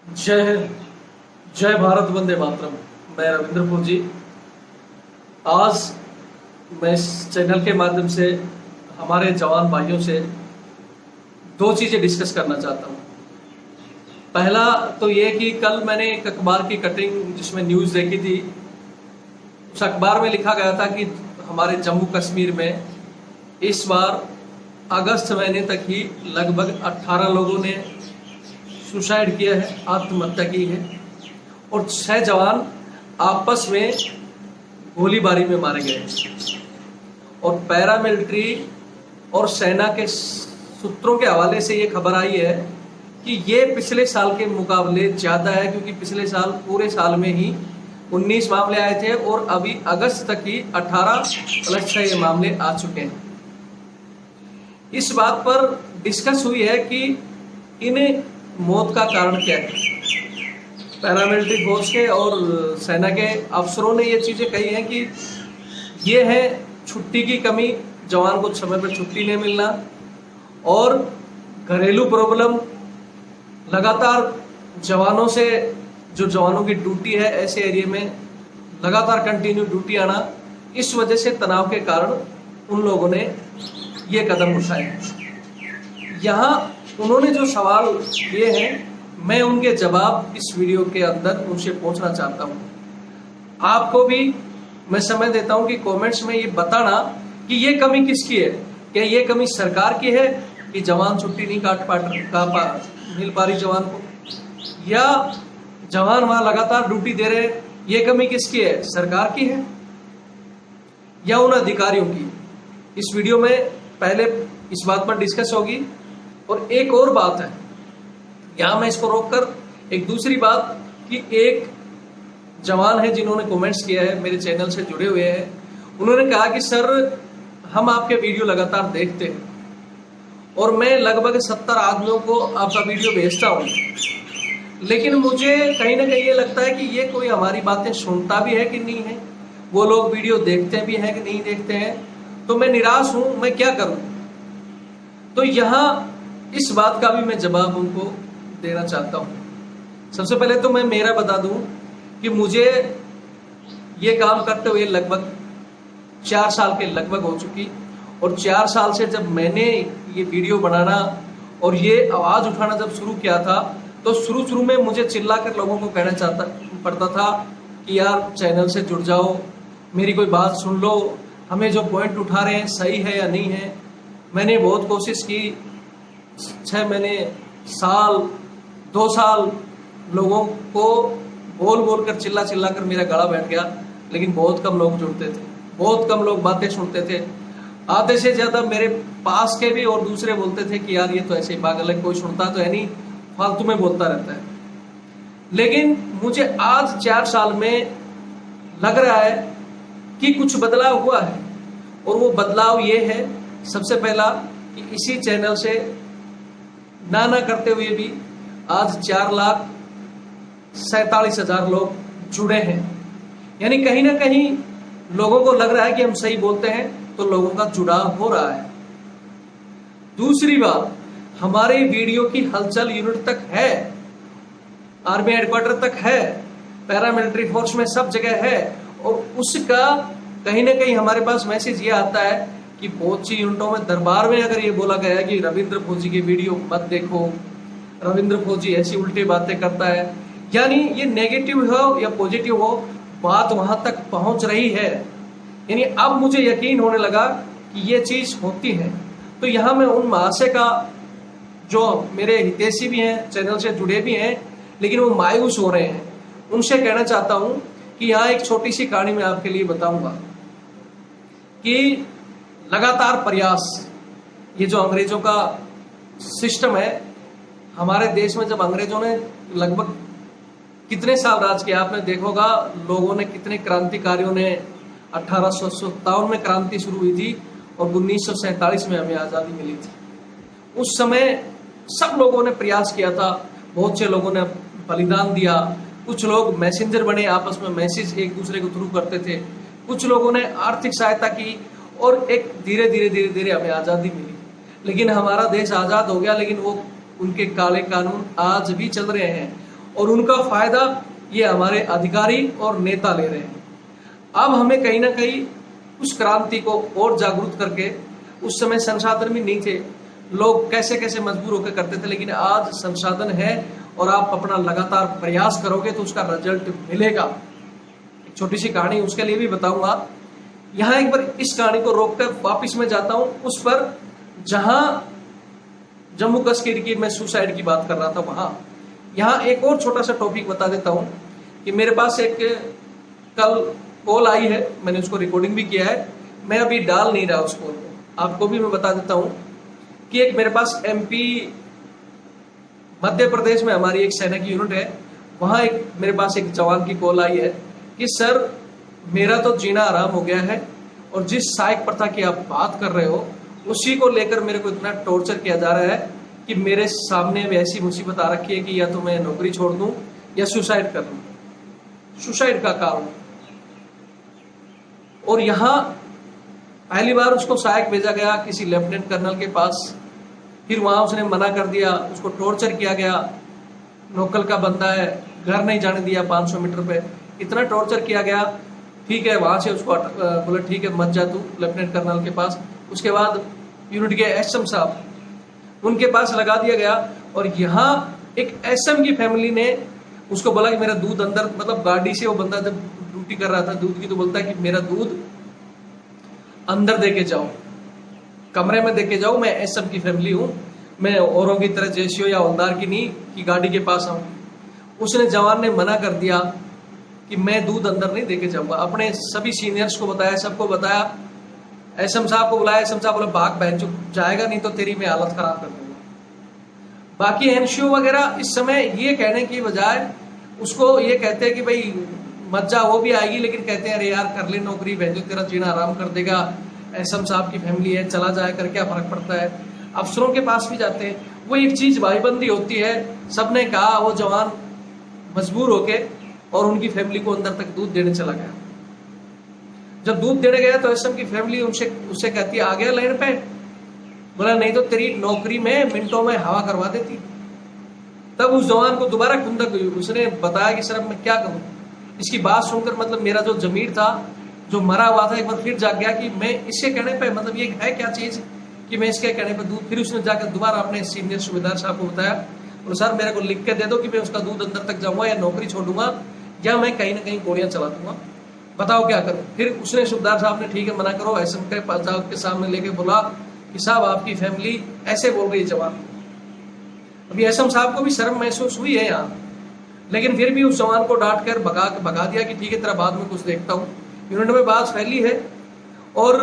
जय हिंद, जय भारत, वंदे मातरम। मैं रविंद्र फौजी। आज मैं इस चैनल के माध्यम से हमारे जवान भाइयों से दो चीज़ें डिस्कस करना चाहता हूँ। पहला तो ये कि कल मैंने एक अखबार की कटिंग जिसमें न्यूज़ देखी थी। उस अखबार में लिखा गया था कि हमारे जम्मू कश्मीर में इस बार अगस्त महीने तक ही लगभग 18 लोगों ने सुसाइड किया है, आत्महत्या की है, और 6 जवान आपस में गोलीबारी में मारे गए। और पैरामिलिट्री और सेना के सूत्रों के हवाले से ये खबर आई है कि ये पिछले साल के मुकाबले ज़्यादा है, क्योंकि पिछले साल पूरे साल में ही 19 मामले आए थे और अभी अगस्त तक ही 18+6 ये मामले आ चुके हैं। इस बात पर डिस्कस हुई है कि इन मौत का कारण क्या है। पैरामिलिट्री फोर्स के और सेना के अफसरों ने ये चीज़ें कही हैं कि ये है छुट्टी की कमी, जवान को समय पर छुट्टी नहीं मिलना, और घरेलू प्रॉब्लम, लगातार जवानों से जो जवानों की ड्यूटी है ऐसे एरिया में लगातार कंटिन्यू ड्यूटी आना, इस वजह से तनाव के कारण उन लोगों ने ये कदम उठाए। यहाँ उन्होंने जो सवाल किए हैं, मैं उनके जवाब इस वीडियो के अंदर उनसे पूछना चाहता हूँ। आपको भी मैं समय देता हूँ कि कमेंट्स में ये बताना कि ये कमी किसकी है। क्या ये कमी सरकार की है कि जवान छुट्टी नहीं मिल पा रही जवान को, या जवान वहाँ लगातार ड्यूटी दे रहे हैं, ये कमी किसकी है, सरकार की है या उन अधिकारियों की। इस वीडियो में पहले इस बात पर डिस्कस होगी। और एक और बात है, यहाँ मैं इसको रोककर एक दूसरी बात कि एक जवान है जिन्होंने कमेंट्स किया है, मेरे चैनल से जुड़े हुए हैं। उन्होंने कहा कि सर, हम आपके वीडियो लगातार देखते हैं और मैं लगभग 70 आदमियों को आपका वीडियो भेजता हूँ, लेकिन मुझे कहीं ना कहीं ये लगता है कि ये कोई हमारी बातें सुनता भी है कि नहीं है, वो लोग वीडियो देखते भी हैं कि नहीं देखते हैं, तो मैं निराश हूँ, मैं क्या करूँ। तो यहाँ इस बात का भी मैं जवाब उनको देना चाहता हूँ। सबसे पहले तो मैं मेरा बता दूँ कि मुझे ये काम करते हुए लगभग 4 साल के लगभग हो चुकी, और 4 साल से जब मैंने ये वीडियो बनाना और ये आवाज़ उठाना जब शुरू किया था, तो शुरू में मुझे चिल्ला कर लोगों को कहना पड़ता था कि यार चैनल से जुड़ जाओ, मेरी कोई बात सुन लो, हमें जो पॉइंट उठा रहे हैं सही है या नहीं है। मैंने बहुत कोशिश की, 6 महीने, साल, 2 साल लोगों को बोल कर चिल्ला कर मेरा गला बैठ गया, लेकिन बहुत कम लोग जुड़ते थे, बहुत कम लोग बातें सुनते थे। आधे से ज़्यादा मेरे पास के भी और दूसरे बोलते थे कि यार ये तो ऐसे ही पागल है, कोई सुनता तो है नहीं, फालतू में बोलता रहता है। लेकिन मुझे आज 4 साल में लग रहा है कि कुछ बदलाव हुआ है, और वो बदलाव ये है, सबसे पहला कि इसी चैनल से ना करते हुए भी आज 4,47,000 लोग जुड़े हैं। यानी कहीं ना कहीं लोगों को लग रहा है कि हम सही बोलते हैं, तो लोगों का जुड़ाव हो रहा है। दूसरी बात, हमारे वीडियो की हलचल यूनिट तक है, आर्मी हेडक्वार्टर तक है, पैरामिलिट्री फोर्स में सब जगह है, और उसका कहीं ना कहीं हमारे पास मैसेज ये आता है कि बहुत सी यूनिटों में, दरबार में अगर ये बोला गया है कि रविंद्र फौजी की वीडियो मत देखो, रविंद्र फौजी ऐसी उल्टी बातें करता है, यानी ये नेगेटिव हो या पॉजिटिव हो, बात वहां तक पहुंच रही है। यानी अब मुझे यकीन होने लगा कि ये चीज होती है। तो यहाँ मैं उन महाशय का, जो मेरे हितैषी भी हैं, चैनल से जुड़े भी हैं, लेकिन वो मायूस हो रहे हैं, उनसे कहना चाहता हूँ कि यहाँ एक छोटी सी कहानी मैं आपके लिए बताऊंगा कि लगातार प्रयास, ये जो अंग्रेजों का सिस्टम है, हमारे देश में जब अंग्रेजों ने लगभग कितने साल राज किया, आपने देखोगा लोगों ने, कितने क्रांतिकारियों ने, 1857 में क्रांति शुरू हुई थी और 1947 में हमें आज़ादी मिली थी। उस समय सब लोगों ने प्रयास किया था, बहुत से लोगों ने बलिदान दिया, कुछ लोग मैसेंजर बने, आपस में मैसेज एक दूसरे को थ्रू करते थे, कुछ लोगों ने आर्थिक सहायता की, और एक धीरे धीरे हमें आज़ादी मिली। लेकिन हमारा देश आज़ाद हो गया, लेकिन वो उनके काले कानून आज भी चल रहे हैं। और उनका फायदा ये हमारे अधिकारी और नेता ले रहे हैं। अब हमें कहीं ना कहीं उस क्रांति को और जागरूक करके, उस समय संसाधन भी नहीं थे, लोग कैसे कैसे मजबूर होकर करते थे, लेकिन आज संसाधन है और आप अपना लगातार प्रयास करोगे तो उसका रिजल्ट मिलेगा। एक छोटी सी कहानी उसके लिए भी बताऊंगा। यहाँ एक बार इस कहानी को रोककर वापिस में जाता हूं उस पर जहां जम्मू कश्मीर की मैं सुसाइड की बात कर रहा था वहां। यहाँ एक और छोटा सा टॉपिक बता देता हूं कि मेरे पास एक कल कॉल आई है, मैंने उसको रिकॉर्डिंग भी किया है, मैं अभी डाल नहीं रहा उस कॉल को, आपको भी मैं बता देता हूं कि एक मेरे पास MP मध्य प्रदेश में हमारी एक सेना की यूनिट है, वहां एक मेरे पास एक जवान की कॉल आई है कि सर मेरा तो जीना आराम हो गया है और जिस सहायक प्रथा की आप बात कर रहे हो उसी को लेकर मेरे को इतना टॉर्चर किया जा रहा है कि मेरे सामने ऐसी मुसीबत आ रखी है कि या तो मैं नौकरी छोड़ दूं या सुसाइड कर लूं। सुसाइड का कारण। और यहां पहली बार उसको सहायक भेजा गया किसी लेफ्टिनेंट कर्नल के पास, फिर वहां उसने मना कर दिया, उसको टॉर्चर किया गया, लोकल का बंदा है, घर नहीं जाने दिया 500 मीटर पे, इतना टॉर्चर किया गया। ठीक है, वहां से उसको बोला ठीक है मत जा तू लेफ्टिनेंट कर्नल के पास। उसके बाद यूनिट के SM साहब, उनके पास लगा दिया गया। और यहाँ एक SM की फैमिली ने उसको बोला कि मेरा दूध अंदर, मतलब गाड़ी से वो बंदा जब ड्यूटी कर रहा था दूध की, तो बोलता है कि मेरा दूध अंदर दे के जाओ, कमरे में दे के जाओ, मैं SM की फैमिली हूँ, मैं औरों की तरह जेसीओ या हवलदार की नहीं कि गाड़ी के पास आऊँ। उसने जवान ने मना कर दिया कि मैं दूध अंदर नहीं देके जाऊंगा। अपने सभी सीनियर्स को बताया, सबको बताया, SM साहब को बुलाया, SM साहब बोले भाग बहन चुप, जाएगा नहीं तो तेरी मैं हालत खराब कर दूंगा। बाकी NCO वगैरह इस समय ये कहने की बजाय उसको ये कहते हैं कि भाई मत जा, वो भी आएगी, लेकिन कहते हैं अरे यार कर ले नौकरी, बहन तेरा जीना आराम कर देगा, SM साहब की फैमिली है, चला जाए कर क्या फर्क पड़ता है। अफसरों के पास भी जाते हैं, वो एक चीज भाईबंदी होती है। सबने कहा, वो जवान मजबूर होके और उनकी फैमिली को अंदर तक दूध देने चला गया। जब दूध देने गया तो SM की फैमिली उससे कहती है आ गया लाइन पे, बोला नहीं तो तेरी नौकरी में मिनटों में हवा करवा देती। तब उस जवान को दोबारा खुंदक हुई, उसने बताया कि सर मैं क्या करूं। इसकी बात सुनकर मतलब मेरा जो जमीर था जो मरा हुआ था एक बार फिर जाग गया कि मैं इसके कहने पे, मतलब ये है क्या चीज कि मैं इसके कहने पे दूध। फिर उसने जाकर दोबारा अपने सीनियर सूबेदार साहब को बताया, बोले सर मेरे को लिख के दे दो कि मैं उसका दूध अंदर तक जाऊंगा या नौकरी छोड़ूंगा या मैं कहीं ना कहीं गोलियां चला दूंगा, बताओ क्या करूं। फिर उसने सूबेदार साहब ने ठीक है मना करो, SM के सामने लेके बोला कि साहब आपकी फैमिली ऐसे बोल रही है जवान। अभी SM साहब को भी शर्म महसूस हुई है यहाँ, लेकिन फिर भी उस जवान को डांट कर भगा दिया कि ठीक है तेरा बाद में कुछ देखता हूँ। यूनिट में बात फैली है और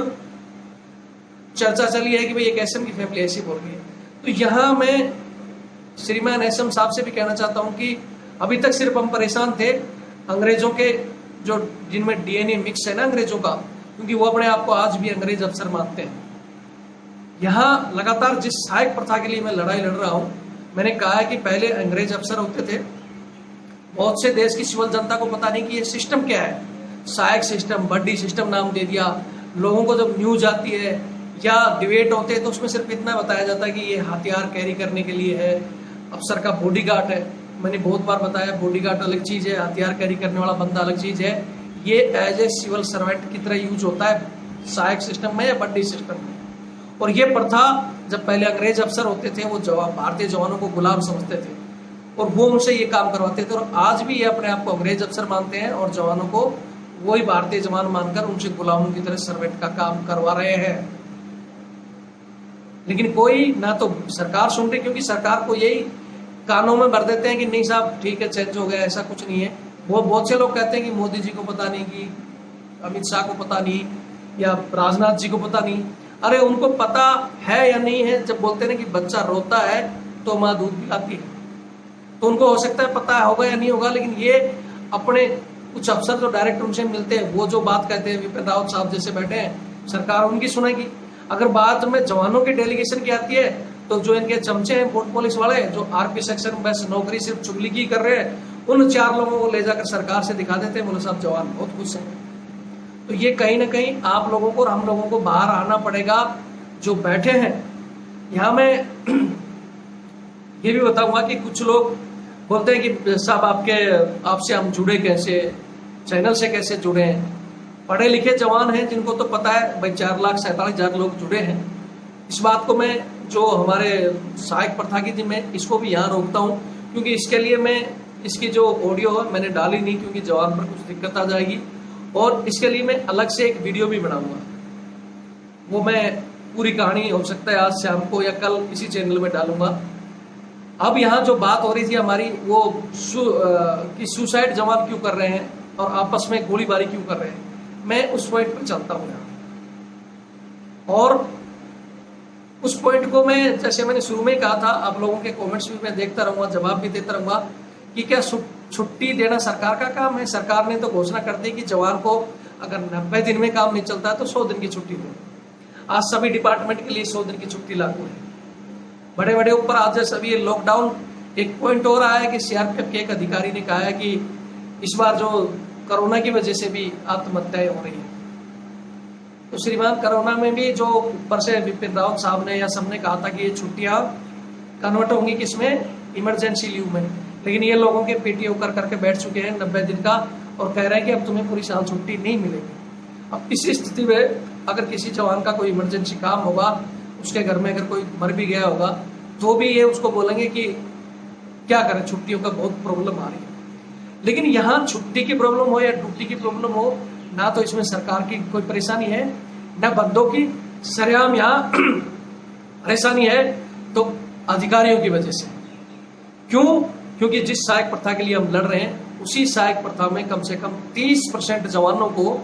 चर्चा चली है कि भाई एक SM की फैमिली ऐसी बोल रही है। तो यहाँ मैं श्रीमान SM साहब से भी कहना चाहता हूँ कि अभी तक सिर्फ हम परेशान थे अंग्रेजों के, जो जिनमें DNA मिक्स है ना अंग्रेजों का, क्योंकि वो अपने आप को आज भी अंग्रेज अफसर मानते हैं। यहाँ लगातार जिस सहायक प्रथा के लिए मैं लड़ाई लड़ रहा हूँ, मैंने कहा है कि पहले अंग्रेज अफसर होते थे, बहुत से देश की सिविल जनता को पता नहीं कि ये सिस्टम क्या है, सहायक सिस्टम, बड्डी सिस्टम नाम दे दिया। लोगों को जब न्यूज आती है या डिबेट होते हैं तो उसमें सिर्फ इतना बताया जाता है कि ये हथियार कैरी करने के लिए है, अफसर का बॉडीगार्ड है। मैंने बहुत बार बताया बॉडीगार्ड अलग चीज है, हथियार कैरी करने वाला बंदा अलग चीज है। ये एज ए सिविल सर्वेंट की तरह यूज होता है सहायक सिस्टम में या बड्डी सिस्टम में। और ये प्रथा जब पहले अंग्रेज अफसर होते थे वो भारतीय जवानों को गुलाम समझते थे और वो उनसे ये काम करवाते थे। और आज भी ये अपने आप को अंग्रेज अफसर मानते हैं और जवानों को वही भारतीय जवान मानकर उनसे गुलामों की तरह सर्वेंट का काम करवा रहे हैं। लेकिन कोई ना तो सरकार सुन रही, क्योंकि सरकार को यही कानों में भर देते हैं कि नहीं साहब ठीक है चेंज हो गया, ऐसा कुछ नहीं है। वो बहुत से लोग कहते हैं कि मोदी जी को पता नहीं, कि अमित शाह को पता नहीं, या राजनाथ जी को पता नहीं। अरे उनको पता है या नहीं है, जब बोलते हैं कि बच्चा रोता है तो माँ दूध पिलाती है, तो उनको हो सकता है पता होगा या नहीं होगा। लेकिन ये अपने कुछ अफसर जो डायरेक्ट उनसे मिलते हैं, वो जो बात कहते हैं, विपिन रावत साहब जैसे बैठे हैं, सरकार उनकी सुनेगी। अगर बात में जवानों की डेलीगेशन की आती है तो जो इनके चमचे हैं फोर्ट पुलिस वाले, जो RP सेक्शन बस नौकरी सिर्फ चुगली की कर रहे हैं, उन 4 लोगों को ले जाकर सरकार से दिखा देते हैं, बोले साहब जवान बहुत खुश हैं। तो ये कहीं ना कहीं आप लोगों को और हम लोगों को बाहर आना पड़ेगा जो बैठे हैं। यहाँ मैं ये भी बताऊंगा कि कुछ लोग बोलते हैं कि साहब आपसे हम जुड़े कैसे, चैनल से कैसे जुड़े हैं। पढ़े लिखे जवान हैं जिनको तो पता है भाई 4,47,000 लोग जुड़े हैं। इस बात को मैं जो हमारे सहायक प्रथा की थी, मैं इसको भी यहाँ रोकता हूँ, क्योंकि इसके लिए मैं इसकी जो ऑडियो है मैंने डाली नहीं, क्योंकि जवान पर कुछ दिक्कत आ जाएगी। और इसके लिए मैं अलग से एक वीडियो भी बनाऊंगा, वो मैं पूरी कहानी हो सकता है आज शाम को या कल इसी चैनल में डालूंगा। अब यहाँ जो बात हो रही थी हमारी वो कि सुसाइड जवान क्यों कर रहे हैं और आपस में गोलीबारी क्यों कर रहे हैं, मैं उस पॉइंट पर चलता हूँ यहाँ। और उस पॉइंट को मैं, जैसे मैंने शुरू में कहा था, आप लोगों के कमेंट्स भी मैं देखता रहूंगा, जवाब भी देता रहूंगा कि क्या छुट्टी देना सरकार का काम है। सरकार ने तो घोषणा कर दी कि जवान को अगर 90 दिन में काम नहीं चलता है तो 100 दिन की छुट्टी दो। आज सभी डिपार्टमेंट के लिए 100 दिन की छुट्टी लागू है। बड़े बड़े ऊपर आज जैसे अभी लॉकडाउन, एक पॉइंट हो रहा है कि सीआरपीएफ के एक अधिकारी ने कहा है कि इस बार जो कोरोना की वजह से भी आत्महत्याएं हो रही है। तो श्रीमान, कोरोना में भी जो ऊपर से विपिन रावत साहब ने या सबने कहा था कि ये छुट्टियां कन्वर्ट होंगी किसमें, इमरजेंसी लीव में, लेकिन ये लोगों के पीटीओ करके बैठ चुके हैं 90 दिन का और कह रहे हैं कि अब तुम्हें पूरी साल छुट्टी नहीं मिलेगी। अब इस स्थिति में अगर किसी जवान का कोई इमरजेंसी काम होगा, उसके घर में अगर कोई मर भी गया होगा, तो भी ये उसको बोलेंगे कि क्या करें, छुट्टियों का बहुत प्रॉब्लम आ रही है। लेकिन यहाँ छुट्टी की प्रॉब्लम हो या ड्यूटी की प्रॉब्लम हो, ना तो इसमें सरकार की कोई परेशानी है, ना बंदों की। सरेआम यहाँ परेशानी है तो अधिकारियों की वजह से। क्यों? क्योंकि जिस सहायक प्रथा के लिए हम लड़ रहे हैं, उसी सहायक प्रथा में कम से कम 30% जवानों को,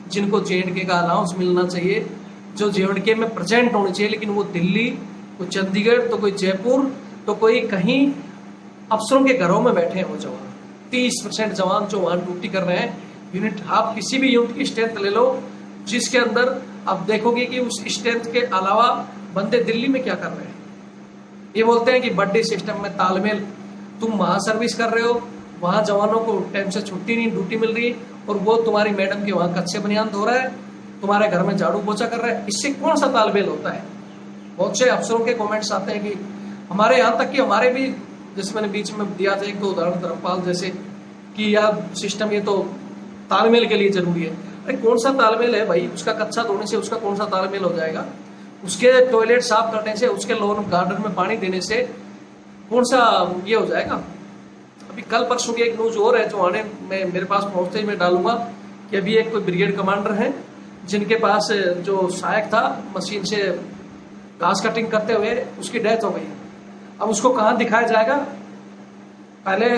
जिनको जेएंडके का अलाउंस मिलना चाहिए, जो जेएंडके में प्रेजेंट होने चाहिए, लेकिन वो दिल्ली, कोई चंडीगढ़, तो कोई जयपुर, तो कोई कहीं अफसरों के घरों में बैठे हैं वो जवान। 30% जवान जो वहां ड्यूटी कर रहे हैं। यूनिट, आप किसी भी यूनिट की स्ट्रेंथ ले लो, जिसके अंदर आप देखोगे कि उस स्ट्रेंथ के अलावा बंदे दिल्ली में क्या कर रहे हैं। ये बोलते हैं कि बड्डी सिस्टम में तालमेल, तुम वहां सर्विस कर रहे हो, वहां जवानों को टाइम से छुट्टी नहीं, ड्यूटी मिल रही, और वो तुम्हारी मैडम के वहां कच्चे बनियान धो रहा है, तुम्हारे घर में झाड़ू पोछा कर रहा है। इससे कौन सा तालमेल होता है? बहुत से अफसरों के कमेंट्स आते हैं कि हमारे यहाँ तक कि हमारे भी, जैसे मैंने बीच में दिया था एक दो उदाहरण धर्मपाल जैसे, कि यार सिस्टम ये तो तालमेल के लिए जरूरी है। अरे कौन सा तालमेल है भाई? उसका कच्चा धोने से उसका कौन सा तालमेल हो जाएगा? उसके टॉयलेट साफ करने से, उसके लॉन गार्डन में पानी देने से कौन सा ये हो जाएगा? अभी कल परसों की एक न्यूज और है जो आने में मेरे पास पहुंचते ही मैं डालूंगा कि अभी एक कोई ब्रिगेड कमांडर है जिनके पास जो सहायक था, मशीन से घास कटिंग करते हुए उसकी डेथ हो गई। अब उसको कहाँ दिखाया जाएगा? पहले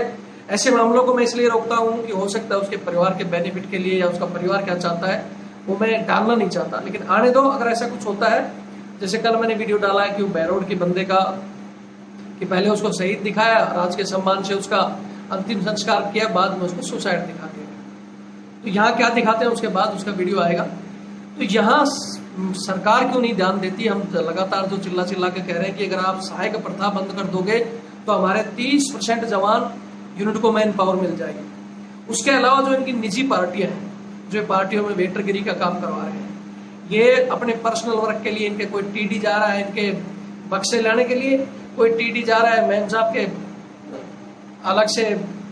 ऐसे मामलों को मैं इसलिए रोकता हूँ कि हो सकता है उसके परिवार के बेनिफिट के लिए, या उसका परिवार क्या चाहता है वो मैं डालना नहीं चाहता, लेकिन आने दो। अगर ऐसा कुछ होता है, जैसे कल मैंने वीडियो डाला है कि बहरोड के बंदे का, कि पहले उसको शहीद दिखाया, राज के सम्मान से उसका अंतिम संस्कार किया, बाद में उसको सुसाइड दिखा दिया। तो यहाँ क्या दिखाते हैं उसके बाद उसका वीडियो आएगा। तो यहाँ सरकार क्यों नहीं ध्यान देती? हम लगातार जो चिल्ला चिल्ला के कह रहे हैं कि अगर आप सहायक प्रथा बंद कर दोगे तो हमारे 30% जवान यूनिट को मैन पावर मिल जाएगी। उसके अलावा जो इनकी निजी पार्टियां हैं, जो पार्टियों में वेटरगिरी का काम करवा रहे हैं, ये अपने पर्सनल वर्क के लिए, इनके कोई टीडी जा रहा है इनके बक्से लाने के लिए, कोई टीडी जा रहा है मैम साहब के अलग से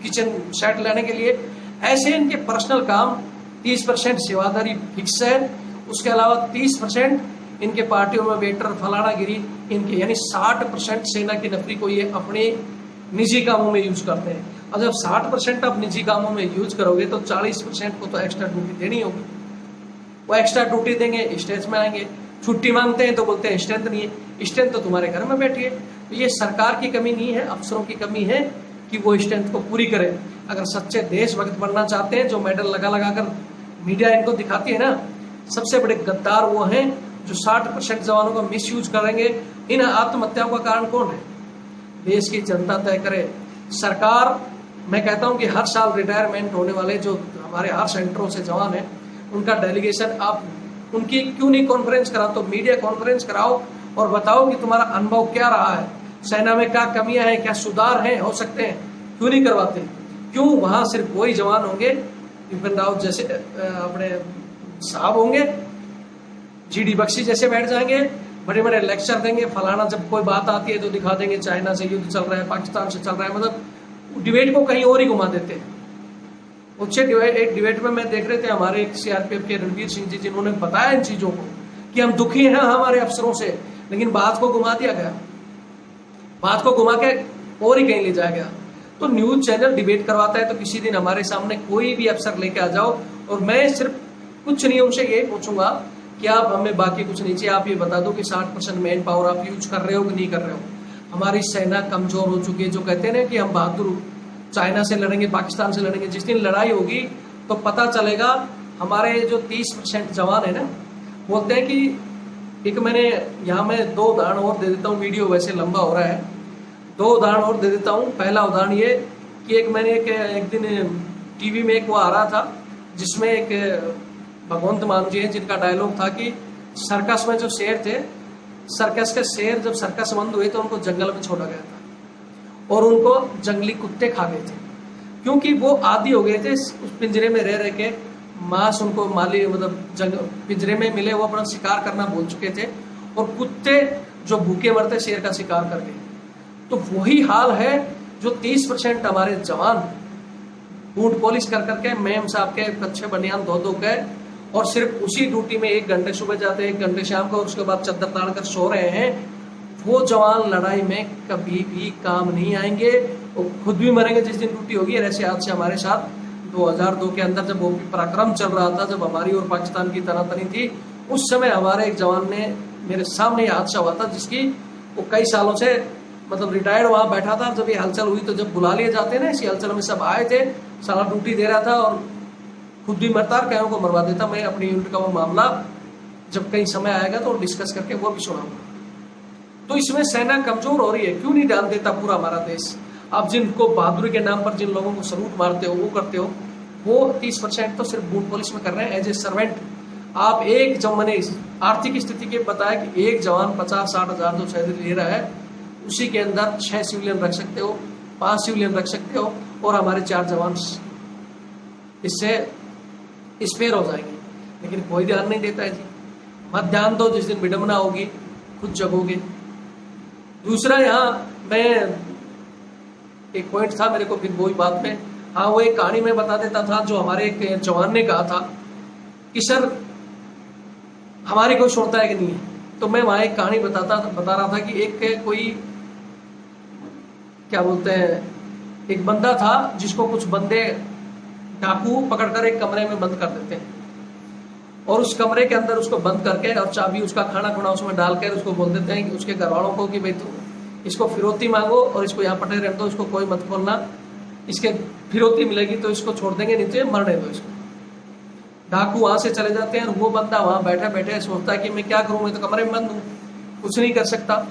किचन सेट लाने के लिए, ऐसे इनके पर्सनल काम। 30% सेवादारी फिक्स है, उसके अलावा 30% इनके पार्टियों में वेटर फलाना गिरी इनके, यानी 60% सेना की नफरी को ये अपने निजी कामों में यूज करते हैं। और जब 60% आप निजी कामों में यूज करोगे तो 40% को तो एक्स्ट्रा ड्यूटी देनी होगी। वो एक्स्ट्रा ड्यूटी देंगे, स्टेज में आएंगे, छुट्टी मांगते हैं तो बोलते हैं स्ट्रेंथ नहीं है। स्ट्रेंथ तो तुम्हारे घर में बैठी है। तो ये सरकार की कमी नहीं है, अफसरों की कमी है कि वो स्ट्रेंथ को पूरी करें। अगर सच्चे देशभक्त बनना चाहते हैं, जो मेडल लगा लगा कर मीडिया इनको दिखाती है ना, सबसे बड़े गद्दार वो हैं जो 60% जवानों का मिस यूज करेंगे। इन आत्महत्याओं का कारण कौन है? देश की जनता तय करे। सरकार, मैं कहता हूं कि हर साल रिटायरमेंट होने वाले जो हमारे हर सेंटरों से जवान हैं, उनका डेलीगेशन आप उनकी क्यों नहीं कॉन्फ्रेंस कराओ? तो मीडिया कॉन्फ्रेंस कराओ और बताओ कि तुम्हारा अनुभव क्या रहा है, सेना में क्या कमियां हैं, क्या सुधार हैं, हो सकते हैं। क्यों नहीं करवाते? क्यों वहां सिर्फ वही जवान होंगे, विपिन रावत जैसे अपने साहब होंगे, जीडी बख्शी जैसे बैठ जाएंगे, बड़े बड़े लेक्चर देंगे, फलाना जब कोई बात आती है तो दिखा देंगे चाइना से युद्ध चल रहा है, पाकिस्तान से चल रहा है, मतलब डिबेट को कहीं और ही घुमा देते हैं। एक डिबेट में मैं देख रहे थे हमारे एक सीआरपीएफ के रणवीर सिंह जी, जिन्होंने बताया इन चीजों को कि हम दुखी हैं हमारे अफसरों से, लेकिन बात को घुमा दिया गया, बात को घुमा के और ही कहीं ले जाया गया। तो न्यूज चैनल डिबेट करवाता है तो किसी दिन हमारे सामने कोई भी अफसर लेके आ जाओ, और मैं सिर्फ कुछ नहीं उनसे यही पूछूंगा कि आप हमें बाकी कुछ नहीं चाहिए, आप ये बता दो कि 60% मैन पावर आप यूज कर रहे हो कि नहीं कर रहे हो। हमारी सेना कमजोर हो चुकी है। जो कहते हैं ना कि हम बहादुर चाइना से लड़ेंगे, पाकिस्तान से लड़ेंगे, जिस दिन लड़ाई होगी तो पता चलेगा। हमारे जो 30% जवान है ना, बोलते हैं कि एक मैंने यहाँ में 2 उदाहरण और दे देता हूँ, वीडियो वैसे लंबा हो रहा है, 2 उदाहरण और दे देता हूँ। पहला उदाहरण ये कि एक दिन टीवी में एक वो आ रहा था जिसमें एक भगवंत मान जी हैं, जिनका डायलॉग था कि सर्कस में जो शेर थे, सर्कस के शेर जब सर्कस बंद हुए तो उनको जंगल में छोड़ा गया था और उनको जंगली कुत्ते खा गए थे, क्योंकि वो आदी हो गए थे उस पिंजरे में रह के। मांस उनको पिंजरे में मिले, वो अपना शिकार करना भूल चुके थे, और कुत्ते जो भूखे मरते शेर का शिकार कर गए। तो वही हाल है जो 30% हमारे जवान बूट पॉलिश कर करके मैम साहब के कच्चे बनियान धो के, और सिर्फ उसी ड्यूटी में 1 घंटे सुबह जाते हैं, 1 घंटे शाम को, और उसके बाद चद्दर ताड़ कर सो रहे हैं। वो जवान लड़ाई में कभी भी काम नहीं आएंगे, वो खुद भी मरेंगे जिस दिन ड्यूटी होगी। ऐसे आज से हमारे साथ 2002 के अंदर जब वो पराक्रम चल रहा था, जब हमारी और पाकिस्तान की तनातनी थी, उस समय हमारे एक जवान ने मेरे सामने ये हादसा हुआ था, जिसकी वो कई सालों से रिटायर्ड वहां बैठा था। जब ये हलचल हुई तो जब बुला लिए जाते हैं ना, इसी हलचल में सब आए थे, सारा ड्यूटी दे रहा था और खुद भी मरता और कईयों को मरवा देता। मैं अपनी यूनिट का वो मामला जब कहीं समय आएगा तो डिस्कस करके वो भी सुनाऊंगा। तो इसमें सेना कमजोर हो रही है, क्यों नहीं डाल देता पूरा हमारा देश? आप जिनको बहादुरी के नाम पर जिन लोगों को सलूट मारते हो, वो करते हो, वो 30% तो सिर्फ बूट पॉलिश में कर रहे हैं एज ए सर्वेंट। आप जब मैंने आर्थिक स्थिति के बताया कि एक जवान 50-60 हज़ार जो सैलरी ले रहा है, उसी के अंदर 6 सिविलियन रख सकते हो, 5 सिविलियन रख सकते हो, और हमारे 4 जवान इससे स्पेयर हो जाएंगे। लेकिन कोई ध्यान नहीं देता है जी। मत ध्यान दो, जिस दिन विडंबना होगी खुद जगोगे। दूसरा, यहाँ मैं एक पॉइंट था मेरे को, फिर वही बात में, हाँ, वो एक कहानी में बता देता था जो हमारे एक जवान ने कहा था कि सर हमारी कोई छोड़ता है कि नहीं है। तो मैं वहां एक कहानी बता रहा था कि एक कोई क्या बोलते हैं, एक बंदा था जिसको कुछ बंदे डाकू पकड़कर एक कमरे में बंद कर देते हैं, और उस कमरे के अंदर उसको बंद करके और चाबी उसका खाना खुना उसमें डालकर उसको बोल देते हैं कि उसके घर वालों को कि भाई तू इसको फिरौती मांगो और इसको यहाँ पटे रहने दो, इसको कोई मत खोलना, इसके फिरौती मिलेगी तो इसको छोड़ देंगे, नहीं तो मरने दो इसको। डाकू वहां से चले जाते हैं और वो बंदा वहां बैठे बैठे सोचता है कि मैं क्या करूं, मैं तो कमरे में बंद हूं, कुछ नहीं कर सकता।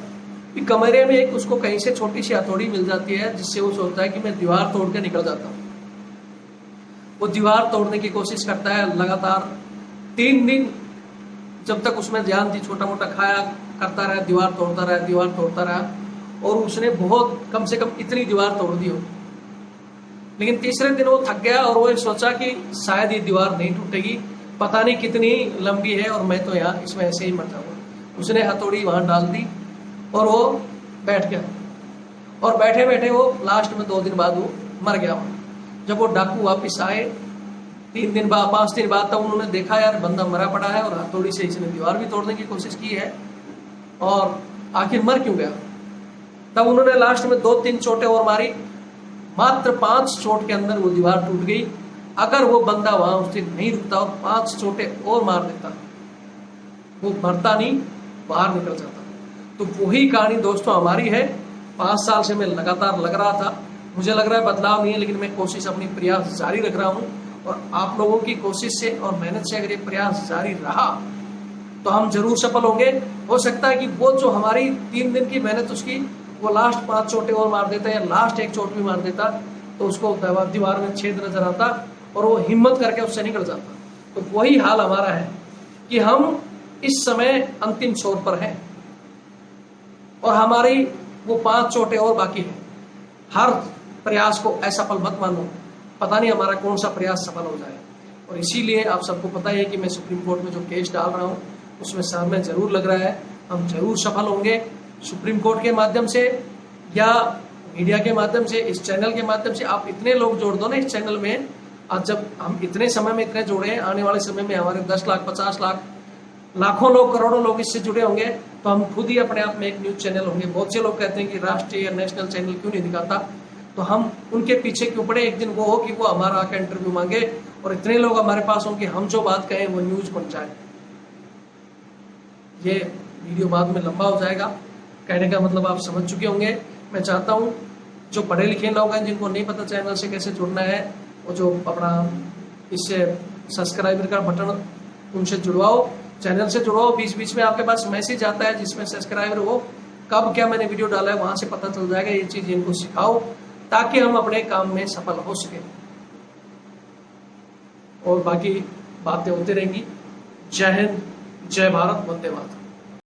कमरे में एक उसको कहीं से छोटी सी हथौड़ी मिल जाती है, जिससे वो सोचता है कि मैं दीवार तोड़ के निकल जाता हूँ। वो दीवार तोड़ने की कोशिश करता है लगातार 3 दिन, जब तक उसमें ध्यान दी, छोटा मोटा खाया करता रहा, दीवार तोड़ता रहा, और उसने बहुत कम से कम इतनी दीवार तोड़ दी हो। लेकिन तीसरे दिन वो थक गया और वो सोचा कि शायद ये दीवार नहीं टूटेगी, पता नहीं कितनी लंबी है और मैं तो यहाँ इसमें ऐसे ही मर जाऊंगा। उसने हथौड़ी वहां डाल दी और वो बैठ गया, और बैठे बैठे वो लास्ट में 2 दिन बाद वो मर गया वहां। जब वो डाकू वापिस आए 3 दिन बाद 5 दिन बाद, तब उन्होंने देखा यार बंदा मरा पड़ा है और हथौड़ी से इसने दीवार भी तोड़ने की कोशिश की है, और आखिर मर क्यों गया? तब उन्होंने लास्ट में 2-3 चोटें और मारी, मात्र 5 चोट के अंदर वो दीवार टूट गई। अगर वो बंदा वहां उस दिन नहीं रुकता और 5 चोटें और मार देता, वो मरता नहीं, बाहर निकल जाता। तो वही कहानी दोस्तों हमारी है। 5 साल से मैं लगातार लग रहा था, मुझे लग रहा है बदलाव नहीं है, लेकिन मैं कोशिश अपनी प्रयास जारी रख रहा हूँ, और आप लोगों की कोशिश से और मेहनत से अगर ये प्रयास जारी रहा तो हम जरूर सफल होंगे। हो सकता है कि वो जो हमारी 3 दिन की मेहनत, उसकी वो लास्ट 5 चोटें और मार देता, या लास्ट 1 चोट भी मार देता, तो उसको दीवार में छेद नजर आता और वो हिम्मत करके उससे निकल जाता। तो वही हाल हमारा है कि हम इस समय अंतिम छोर पर हैं, और हमारी वो 5 चोटें और बाकी हैं। हर प्रयास को असफल मत मानो, पता नहीं हमारा कौन सा प्रयास सफल हो जाए। और इसीलिए आप सबको पता है कि मैं सुप्रीम कोर्ट में जो केस डाल रहा हूँ उसमें समय जरूर लग रहा है, हम जरूर सफल होंगे सुप्रीम कोर्ट के माध्यम से, या मीडिया के माध्यम से, इस चैनल के माध्यम से आप इतने लोग जोड़ दो ना इस चैनल में। आज जब हम इतने समय में इतने जुड़े हैं, आने वाले समय में हमारे 10 लाख 50 लाख लाखों लोग, करोड़ों लोग इससे जुड़े होंगे, तो हम खुद ही अपने आप में एक न्यूज चैनल होंगे। बहुत से लोग कहते हैं कि राष्ट्रीय या नेशनल चैनल क्यों नहीं दिखाता, तो हम उनके पीछे क्यों पड़े। एक दिन वो हो कि वो हमारा आकर इंटरव्यू मांगे और इतने लोग हमारे पास हों कि हम जो बात कहें वो न्यूज बन जाए। ये वीडियो बाद में लंबा हो जाएगा, कहने का मतलब आप समझ चुके होंगे। मैं चाहता हूँ जो पढ़े लिखे लोग हैं, जिनको नहीं पता चैनल से कैसे जुड़ना है, वो जो अपना इससे सब्सक्राइबर का बटन उनसे जुड़वाओ, चैनल से जुड़वाओ। बीच बीच में आपके पास मैसेज आता है जिसमें सब्सक्राइबर हो, कब क्या मैंने वीडियो डाला है वहां से पता चल जाएगा। ये चीज इनको सिखाओ ताकि हम अपने काम में सफल हो सके। और बाकी बातें होती रहेंगी। जय हिंद, जय भारत, वंदे मातरम।